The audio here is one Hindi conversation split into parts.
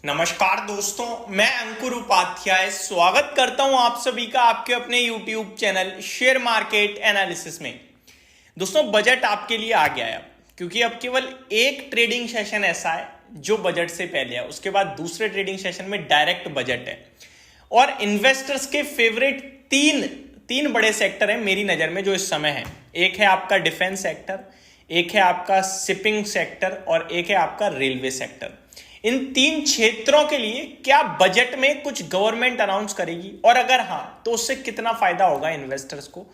नमस्कार दोस्तों, मैं अंकुर उपाध्याय स्वागत करता हूं आप सभी का आपके अपने YouTube channel share market analysis में। दोस्तों, बजट आपके लिए आ गया है क्योंकि अब केवल एक ट्रेडिंग सेशन ऐसा है जो बजट से पहले है, उसके बाद दूसरे ट्रेडिंग सेशन में डायरेक्ट बजट है। और इन्वेस्टर्स के फेवरेट तीन बड़े सेक्टर हैं मेरी नजर में जो इस समय है। एक है आपका डिफेंस सेक्टर, एक है आपका शिपिंग सेक्टर और एक है आपका रेलवे सेक्टर। इन तीन क्षेत्रों के लिए क्या बजट में कुछ गवर्नमेंट अनाउंस करेगी और अगर हाँ तो उससे कितना फायदा होगा इन्वेस्टर्स को,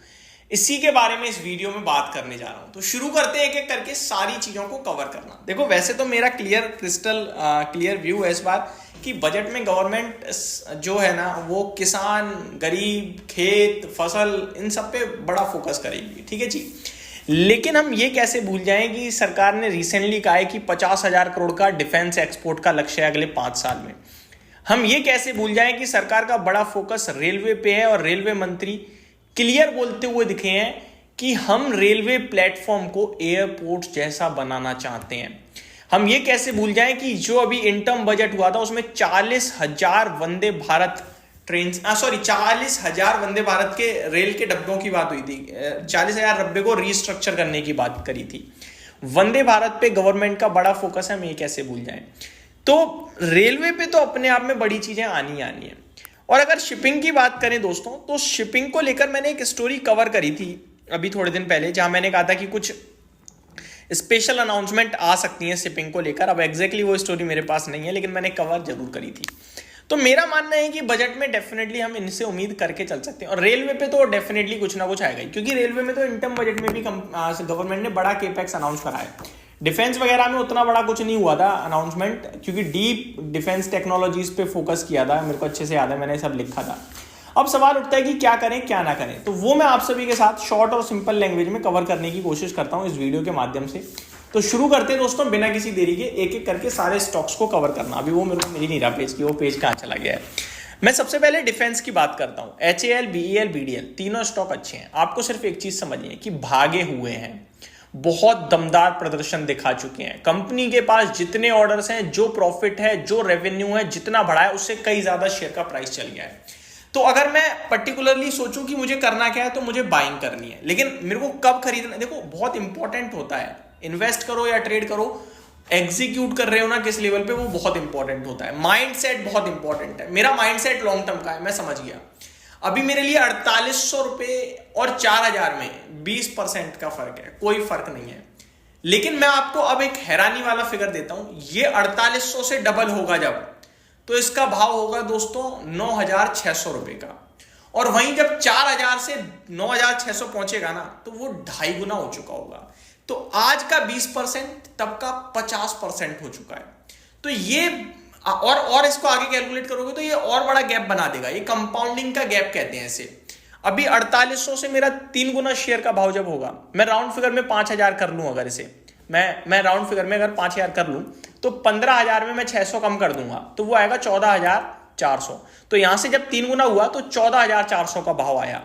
इसी के बारे में इस वीडियो में बात करने जा रहा हूं। तो शुरू करते हैं एक एक करके सारी चीजों को कवर करना। देखो, वैसे तो मेरा क्लियर व्यू है इस बार कि बजट में गवर्नमेंट जो है ना वो किसान, गरीब, खेत, फसल इन सब पे बड़ा फोकस करेगी, ठीक है जी। लेकिन हम ये कैसे भूल जाएं कि सरकार ने रिसेंटली कहा है कि 50,000 करोड़ का डिफेंस एक्सपोर्ट का लक्ष्य है अगले 5 साल में। हम ये कैसे भूल जाएं कि सरकार का बड़ा फोकस रेलवे पे है और रेलवे मंत्री क्लियर बोलते हुए दिखे हैं कि हम रेलवे प्लेटफॉर्म को एयरपोर्ट जैसा बनाना चाहते हैं। हम ये कैसे भूल जाएं कि जो अभी इंटर्म बजट हुआ था उसमें 40,000 वंदे भारत 40,000 वंदे भारत के रेल के डब्बों की बात हुई थी। 40,000 डब्बे को रीस्ट्रक्चर करने की बात करी थी। वंदे भारत पे गवर्नमेंट का बड़ा फोकस है, हम ये कैसे भूल जाएं। तो रेलवे पे तो अपने आप में बड़ी चीजें आनी है। और अगर शिपिंग की बात करें दोस्तों, तो शिपिंग को लेकर मैंने एक स्टोरी कवर करी थी अभी थोड़े दिन पहले, जहां मैंने कहा था कि कुछ स्पेशल अनाउंसमेंट आ सकती है शिपिंग को लेकर। अब एग्जैक्टली वो स्टोरी मेरे पास नहीं है, लेकिन मैंने कवर जरूर करी थी। तो मेरा मानना है कि बजट में डेफिनेटली हम इनसे उम्मीद करके चल सकते हैं। और रेलवे पे तो डेफिनेटली कुछ ना कुछ आएगा ही, क्योंकि रेलवे में तो इंटर्म बजट में भी गवर्नमेंट ने बड़ा केपेक्स अनाउंस करा है। डिफेंस वगैरह में उतना बड़ा कुछ नहीं हुआ था अनाउंसमेंट, क्योंकि डीप डिफेंस टेक्नोलॉजीज पे फोकस किया था। मेरे को अच्छे से याद है, मैंने सब लिखा था। अब सवाल उठता है कि क्या करें क्या ना करें, तो वो मैं आप सभी के साथ शॉर्ट और सिंपल लैंग्वेज में कवर करने की कोशिश करता हूं इस वीडियो के माध्यम से। तो शुरू करते हैं दोस्तों, बिना किसी देरी के एक एक करके सारे स्टॉक्स को कवर करना। अभी वो मेरे को मिल नहीं रहा पेज की, वो पेज कहाँ चला गया है। मैं सबसे पहले डिफेंस की बात करता हूं। HAL, BEL, BDL तीनों स्टॉक अच्छे हैं। आपको सिर्फ एक चीज समझनी है कि भागे हुए हैं, बहुत दमदार प्रदर्शन दिखा चुके हैं। कंपनी के पास जितने ऑर्डर्स हैं, जो प्रॉफिट है, जो रेवेन्यू है, जितना बढ़ा है उससे कई ज्यादा शेयर का प्राइस चल गया है। तो अगर मैं पर्टिकुलरली सोचूं कि मुझे करना क्या है, तो मुझे बाइंग करनी है। लेकिन मेरे को कब खरीदना, देखो बहुत इंपॉर्टेंट होता है। इन्वेस्ट करो या ट्रेड करो, एग्जीक्यूट कर रहे हो ना किस लेवल पे, वो बहुत इंपॉर्टेंट होता है। माइंडसेट बहुत इंपॉर्टेंट है। मेरा माइंडसेट लॉन्ग टर्म का है, मैं समझ गया। अभी मेरे लिए 4800 रुपए और 4000 में 20% का फर्क है, कोई फर्क नहीं है। लेकिन मैं आपको अब एक हैरानी वाला फिगर देता हूं। ये 4800 से डबल होगा जब, तो इसका भाव होगा दोस्तों 9,600 रुपए का। और वहीं जब 4,000 से 9,600 पहुंचेगा ना, तो वो 2.5 गुना हो चुका होगा। तो आज का 20% तब का 50% हो चुका है। तो ये और इसको आगे कैलकुलेट करोगे तो ये और बड़ा गैप बना देगा। ये कंपाउंडिंग का गैप कहते हैं इसे। अभी 4800 से मेरा 3 गुना शेयर का भाव जब होगा, मैं राउंड फिगर में 5,000 कर लूं, अगर इसे मैं राउंड फिगर में अगर 5,000 कर लूं, तो 15,000 में मैं 600 कम कर दूंगा, तो वो आएगा 14,400। तो यहां से जब 3 गुना हुआ तो 14,400 का भाव आया।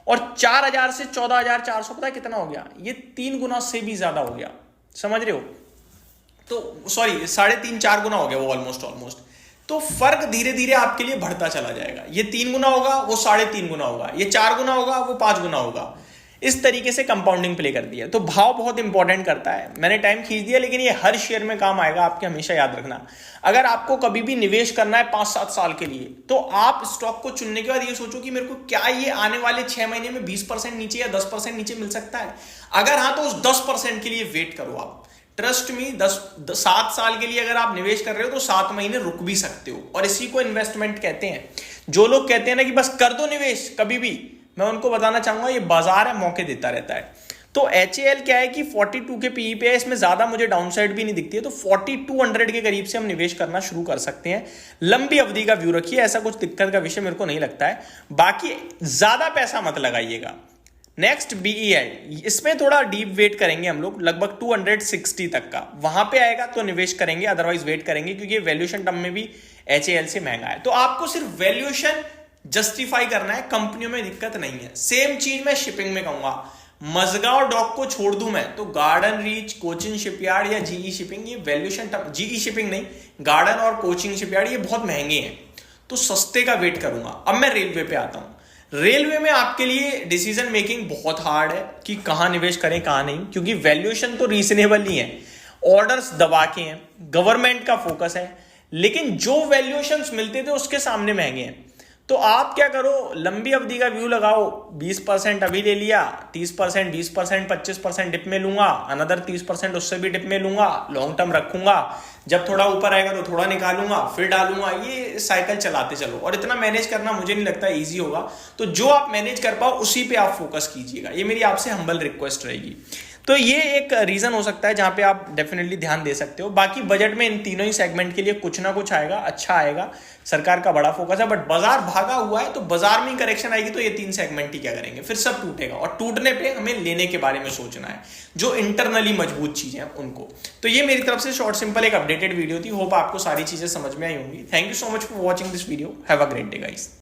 और 4,000 से 14,400 पता है कितना हो गया? ये 3 गुना से भी ज्यादा हो गया, समझ रहे हो? तो सॉरी, 3.5-4 गुना हो गया वो ऑलमोस्ट। तो फर्क धीरे धीरे आपके लिए बढ़ता चला जाएगा। ये 3 गुना होगा, वो 3.5 गुना होगा, ये 4 गुना होगा, वो 5 गुना होगा। इस तरीके से कंपाउंडिंग प्ले कर दिया। तो भाव बहुत इंपॉर्टेंट करता है। मैंने टाइम खींच दिया, लेकिन ये हर शेयर में काम आएगा, आपके हमेशा याद रखना। अगर आपको कभी भी निवेश करना है 5-7 साल के लिए, तो आप स्टॉक को चुनने के बाद ये सोचो कि मेरे को क्या ये आने वाले 6 महीने में 20% नीचे या 10% नीचे मिल सकता है। अगर हाँ, तो उस 10% के लिए वेट करो आप। ट्रस्ट मी, 7 साल के लिए अगर आप निवेश कर रहे हो तो 7 महीने रुक भी सकते हो, और इसी को इन्वेस्टमेंट कहते हैं। जो लोग कहते हैं ना कि बस कर दो निवेश कभी भी, मैं उनको बताना चाहूंगा ये बाजार है, मौके देता रहता है। तो HAL क्या है कि 42 के पीई पे है, इसमें ज्यादा मुझे डाउनसाइड भी नहीं दिखती है। तो 4200 के करीब से हम निवेश करना शुरू कर सकते हैं। लंबी अवधि का व्यू रखिए, ऐसा कुछ दिक्कत का विषय मेरे को नहीं लगता है। बाकी ज्यादा पैसा मत लगाइएगा। नेक्स्ट BEL, इसमें थोड़ा डीप वेट करेंगे हम लोग, लगभग 260 तक का। वहां पे आएगा तो निवेश करेंगे, अदरवाइज वेट करेंगे, क्योंकि वैल्यूएशन टर्म में भी HAL से महंगा है। तो आपको सिर्फ वैल्यूएशन जस्टिफाई करना है, कंपनियों में दिक्कत नहीं है। सेम चीज मैं शिपिंग में कहूंगा। मजगा और डॉक को छोड़ दूं मैं तो गार्डन रीच, कोचिन शिपयार्ड या जीई शिपिंग, ये वैल्यूएशन जीई शिपिंग नहीं, गार्डन और कोचिंग शिपयार्ड ये बहुत महंगे हैं, तो सस्ते का वेट करूंगा। अब मैं रेलवे पे आता हूं। रेलवे में आपके लिए डिसीजन मेकिंग बहुत हार्ड है कि कहां निवेश करें कहां नहीं, क्योंकि वैल्यूएशन तो रीजनेबल ही है, ऑर्डर्स दबा के हैं, गवर्नमेंट का फोकस है, लेकिन जो वैल्यूएशंस मिलते थे उसके सामने महंगे हैं। तो आप क्या करो, लंबी अवधि का व्यू लगाओ, 20% अभी ले लिया, 30%, 20%, 25% डिप में लूंगा, अनदर 30% उससे भी डिप में लूंगा, लॉन्ग टर्म रखूंगा, जब थोड़ा ऊपर आएगा तो थोड़ा निकालूंगा फिर डालूंगा, ये साइकिल चलाते चलो। और इतना मैनेज करना मुझे नहीं लगता इजी होगा, तो जो आप मैनेज कर पाओ उसी पे आप फोकस कीजिएगा, ये मेरी आपसे हम्बल रिक्वेस्ट रहेगी। तो ये एक रीजन हो सकता है जहां पे आप डेफिनेटली ध्यान दे सकते हो। बाकी बजट में इन तीनों ही सेगमेंट के लिए कुछ ना कुछ आएगा, अच्छा आएगा, सरकार का बड़ा फोकस है, बट बाजार भागा हुआ है, तो बाजार में करेक्शन आएगी तो ये तीन सेगमेंट ही क्या करेंगे, फिर सब टूटेगा, और टूटने पे हमें लेने के बारे में सोचना है, जो इंटरनली मजबूत चीजें हैं उनको। तो ये मेरी तरफ से शॉर्ट सिंपल एक अपडेटेड वीडियो थी, होप आपको सारी चीजें समझ में आई होंगी। Thank you so much for watching this video, have a great day guys.